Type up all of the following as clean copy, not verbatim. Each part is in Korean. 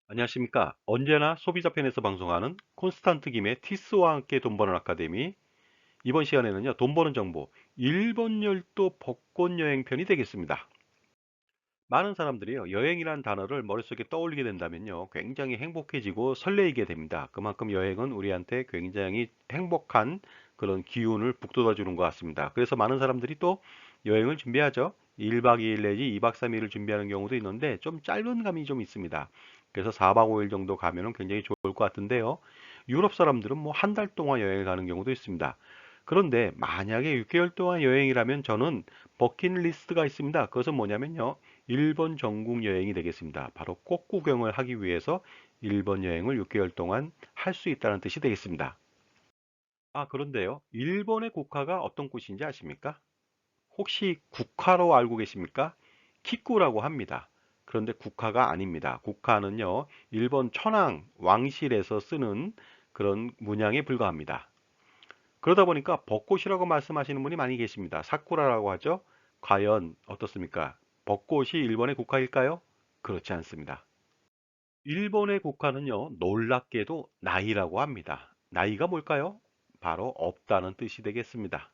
안녕하십니까. 언제나 소비자 편에서 방송하는 콘스탄트 김의 티스와 함께 돈 버는 아카데미. 이번 시간에는요, 돈 버는 정보, 일본 열도 벚꽃 여행 편이 되겠습니다. 많은 사람들이요, 여행이란 단어를 머릿속에 떠올리게 된다면요, 굉장히 행복해지고 설레이게 됩니다. 그만큼 여행은 우리한테 굉장히 행복한 그런 기운을 북돋아 주는 것 같습니다. 그래서 많은 사람들이 또 여행을 준비하죠. 1박 2일 내지 2박 3일을 준비하는 경우도 있는데 좀 짧은 감이 좀 있습니다. 그래서 4박 5일 정도 가면은 굉장히 좋을 것 같은데요. 유럽 사람들은 뭐 한 달 동안 여행을 가는 경우도 있습니다. 그런데 만약에 6개월 동안 여행이라면 저는 버킷리스트가 있습니다. 그것은 뭐냐면요. 일본 전국 여행이 되겠습니다. 바로 꽃 구경을 하기 위해서 일본 여행을 6개월 동안 할 수 있다는 뜻이 되겠습니다. 그런데요. 일본의 국화가 어떤 꽃인지 아십니까? 혹시 국화로 알고 계십니까? 키쿠라고 합니다. 그런데 국화가 아닙니다. 국화는요, 일본 천황 왕실에서 쓰는 그런 문양에 불과합니다. 그러다 보니까 벚꽃이라고 말씀하시는 분이 많이 계십니다. 사쿠라라고 하죠. 과연 어떻습니까? 벚꽃이 일본의 국화일까요? 그렇지 않습니다. 일본의 국화는요, 놀랍게도 나이라고 합니다. 나이가 뭘까요? 바로 없다는 뜻이 되겠습니다.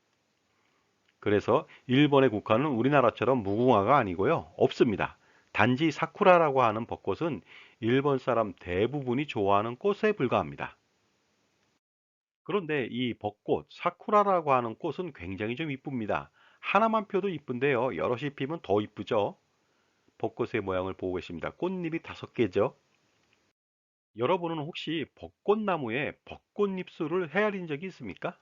그래서 일본의 국화는 우리나라처럼 무궁화가 아니고요, 없습니다. 단지 사쿠라라고 하는 벚꽃은 일본 사람 대부분이 좋아하는 꽃에 불과합니다. 그런데 이 벚꽃, 사쿠라라고 하는 꽃은 굉장히 좀 이쁩니다. 하나만 펴도 이쁜데요. 여럿이 피면 더 이쁘죠? 벚꽃의 모양을 보고 계십니다. 꽃잎이 5개죠? 여러분은 혹시 벚꽃나무에 벚꽃잎수를 헤아린 적이 있습니까?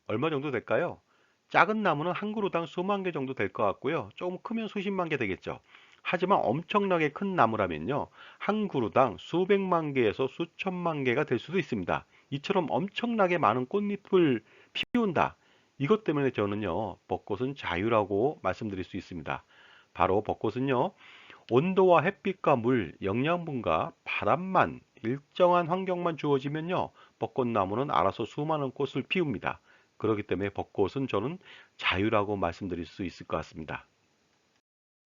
얼마 정도 될까요? 작은 나무는 한 그루당 수만 개 정도 될 것 같고요. 조금 크면 수십만 개 되겠죠. 하지만 엄청나게 큰 나무라면요. 한 그루당 수백만 개에서 수천만 개가 될 수도 있습니다. 이처럼 엄청나게 많은 꽃잎을 피운다. 이것 때문에 저는요, 벚꽃은 자유라고 말씀드릴 수 있습니다. 바로 벚꽃은요, 온도와 햇빛과 물, 영양분과 바람만 일정한 환경만 주어지면요, 벚꽃나무는 알아서 수많은 꽃을 피웁니다. 그렇기 때문에 벚꽃은 저는 자유라고 말씀드릴 수 있을 것 같습니다.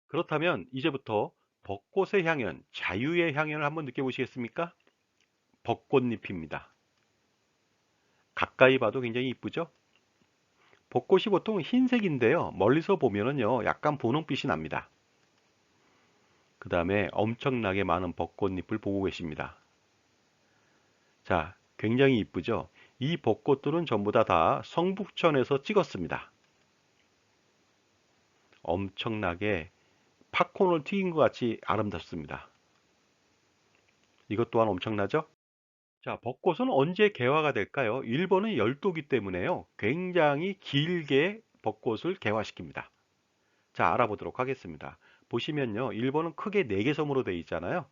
그렇다면 이제부터 벚꽃의 향연, 자유의 향연을 한번 느껴보시겠습니까? 벚꽃잎입니다. 가까이 봐도 굉장히 이쁘죠? 벚꽃이 보통 흰색인데요. 멀리서 보면은요, 약간 분홍빛이 납니다. 그 다음에 엄청나게 많은 벚꽃잎을 보고 계십니다. 자, 굉장히 이쁘죠? 이 벚꽃들은 전부 다 성북천에서 찍었습니다. 엄청나게 팝콘을 튀긴 것 같이 아름답습니다. 이것 또한 엄청나죠? 자, 벚꽃은 언제 개화가 될까요? 일본은 열도기 때문에요. 굉장히 길게 벚꽃을 개화시킵니다. 자, 알아보도록 하겠습니다. 보시면요. 일본은 크게 4개 섬으로 되어 있잖아요.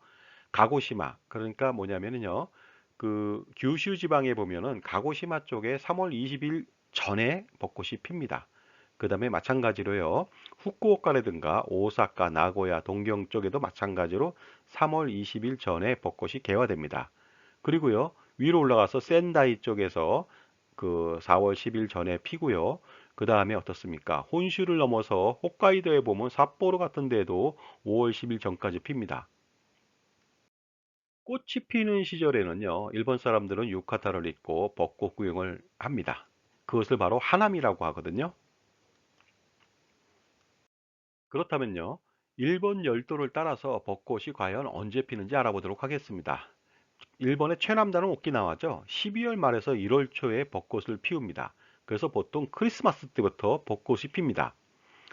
가고시마. 그러니까 뭐냐면요. 그 규슈 지방에 보면은 가고시마 쪽에 3월 20일 전에 벚꽃이 핍니다. 그 다음에 마찬가지로요. 후쿠오카라든가 오사카, 나고야, 동경 쪽에도 마찬가지로 3월 20일 전에 벚꽃이 개화됩니다. 그리고요. 위로 올라가서 센다이 쪽에서 그 4월 10일 전에 피고요. 그 다음에 어떻습니까? 혼슈를 넘어서 홋카이도에 보면 삿포로 같은 데도 5월 10일 전까지 핍니다. 꽃이 피는 시절에는요, 일본 사람들은 유카타를 입고 벚꽃 구경을 합니다. 그것을 바로 하나미라고 하거든요. 그렇다면요, 일본 열도를 따라서 벚꽃이 과연 언제 피는지 알아보도록 하겠습니다. 일본의 최남단은 오키나와죠. 12월 말에서 1월 초에 벚꽃을 피웁니다. 그래서 보통 크리스마스 때부터 벚꽃이 핍니다.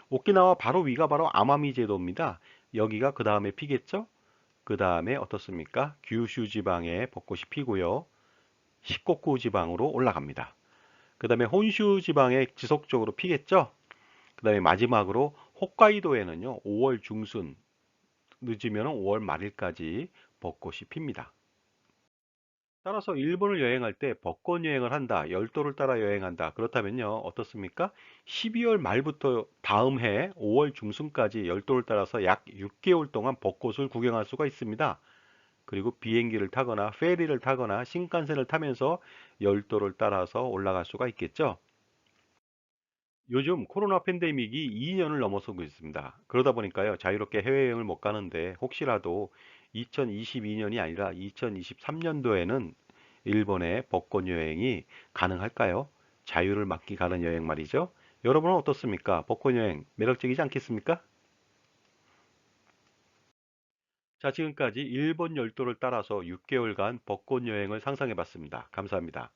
오키나와 바로 위가 바로 아마미 제도입니다. 여기가 그 다음에 피겠죠? 그 다음에 어떻습니까? 규슈 지방에 벚꽃이 피고요. 시코쿠 지방으로 올라갑니다. 그 다음에 혼슈 지방에 지속적으로 피겠죠? 그 다음에 마지막으로 홋카이도에는요, 5월 중순, 늦으면 5월 말일까지 벚꽃이 핍니다. 따라서 일본을 여행할 때 벚꽃 여행을 한다, 열도를 따라 여행한다. 그렇다면요, 어떻습니까? 12월 말부터 다음 해 5월 중순까지 열도를 따라서 약 6개월 동안 벚꽃을 구경할 수가 있습니다. 그리고 비행기를 타거나 페리를 타거나 신칸센을 타면서 열도를 따라서 올라갈 수가 있겠죠. 요즘 코로나 팬데믹이 2년을 넘어서고 있습니다. 그러다 보니까요, 자유롭게 해외여행을 못 가는데 혹시라도 2022년이 아니라 2023년도에는 일본의 벚꽃 여행이 가능할까요? 자유를 만끽하는 여행 말이죠. 여러분은 어떻습니까? 벚꽃 여행 매력적이지 않겠습니까? 자, 지금까지 일본 열도를 따라서 6개월간 벚꽃 여행을 상상해 봤습니다. 감사합니다.